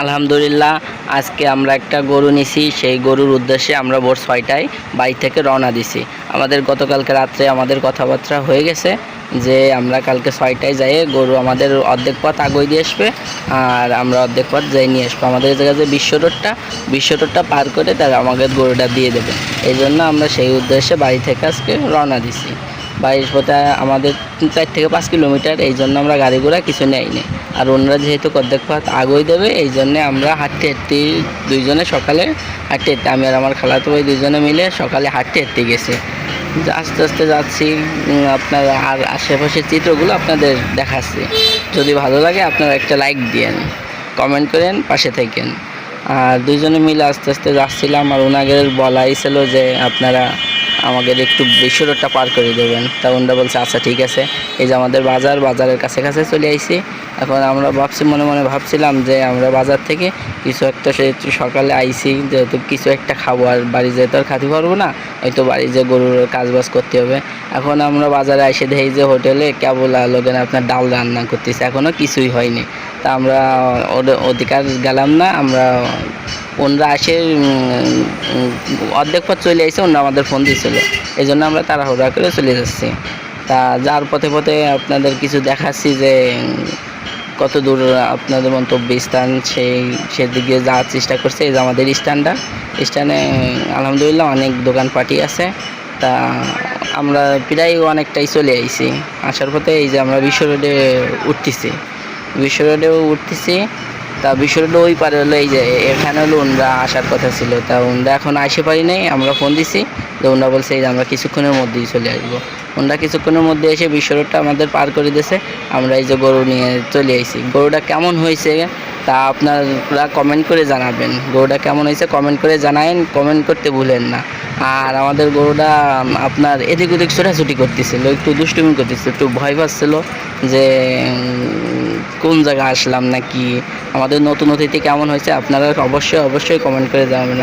আলহামদুলিল্লাহ, আজকে আমরা একটা গরু নিছি। সেই গরুর উদ্দেশ্যে আমরা ভোর 6টায় বাড়ি থেকে রওনা দিছি। আমাদের গতকালকে রাত্রে আমাদের কথাবার্তা হয়ে গেছে যে আমরা কালকে 6টায় যাই, গরু আমাদের অর্ধেক পথ আগুয়ে দিয়ে আসবে আর আমরা অর্ধেক পথ যাই নিয়ে আসবো। আমাদের জায়গায় যে বিশ্ব রোডটা পার করে তারা আমাদের গরুটা দিয়ে দেবে। এই জন্য আমরা সেই উদ্দেশ্যে বাড়ি থেকে আজকে রওনা দিছি। বাড়ির পথে আমাদের 4 থেকে 5 কিলোমিটার, এই জন্য আমরা গাড়ি ঘোড়া কিছু নেইনি। আর ওনারা যেহেতু অর্ধেক পথ আগুয়ে দেবে, এই জন্যে আমরা হাঁটতে হাঁটতে দুইজনে সকালে হাঁটতে হাঁটতে, আমি আর আমার খালাতো ভাই দুইজনে মিলে সকালে হাঁটতে হাঁটতে গেছি। আস্তে আস্তে যাচ্ছি, আপনার আর আশেপাশের চিত্রগুলো আপনাদের দেখাচ্ছি। যদি ভালো লাগে আপনারা একটা লাইক দিয়েন, কমেন্ট করেন, পাশে থাকেন। আর দুইজনে মিলে আস্তে আস্তে যাচ্ছিলাম, আর ওনাদের বলাই ছিল যে আপনারা আমাদের একটু বিশ্ব রোডটা পার করে দেবেন। তা ওনারা বলছে আচ্ছা ঠিক আছে। এই যে আমাদের বাজারের কাছে চলে আইছি। এখন আমরা মনে মনে ভাবছিলাম যে আমরা বাজার থেকে কিছু একটা, সে সকালে আইছি যেহেতু কিছু একটা খাবো, আর বাড়ি যেতে আর খাতে পারবো না, হয়তো বাড়ি যে গরুর কাজবাজ করতে হবে। এখন আমরা বাজারে এসে দেখি যে হোটেলে কেবল লোকেন আপনার ডাল রান্না করতেছে, এখনও কিছুই হয়নি। তা আমরা অধিকার গেলাম না, আমরা ওনারা আসে অর্ধেক পথ চলে আসছে, ওনারা আমাদের ফোন দিয়েছিল, এই জন্য আমরা তাড়াহুড়া করে চলে যাচ্ছি। তা যার পথে পথে আপনাদের কিছু দেখাচ্ছি যে কত দূর আপনাদের মন্তব্য স্থান, সেদিকে যাওয়ার চেষ্টা করছে। এই যে আমাদের স্ট্যান্ডে আলহামদুলিল্লাহ অনেক দোকানপাটি আছে। তা আমরা প্রায় অনেকটাই চলে আইছি। আসার পথে এই যে আমরা বিশ্ব রোডেও উঠতেছি। তা বিশ্ব রোডে ওই পারে হলো, এই যে এখানে হলো ওনরা আসার কথা ছিল। তা ওনরা এখন আসে পারি নাই, আমরা ফোন দিছি। তো ওনরা বলছে এই যে আমরা কিছুক্ষণের মধ্যেই চলে আসবো। ওনরা কিছুক্ষণের মধ্যে এসে বিশ্ব রোডটা আমাদের পার করে দিয়েছে। আমরা এই যে গরু নিয়ে চলে আইছি। গরুটা কেমন হয়েছে তা আপনারা কমেন্ট করে জানাবেন। গরুটা কেমন হয়েছে কমেন্ট করে জানায়েন, কমেন্ট করতে ভুলেন না। আর আমাদের গরুটা আপনার এদিক ওদিক ছোটাছুটি করতেছিল, একটু দুষ্টুমি করতেছিল, একটু ভয় পাচ্ছিল যে কোন জায়গায় আসলাম নাকি। আমাদের নতুন অতিথি কেমন হয়েছে আপনারা অবশ্যই কমেন্ট করে জানাবেন।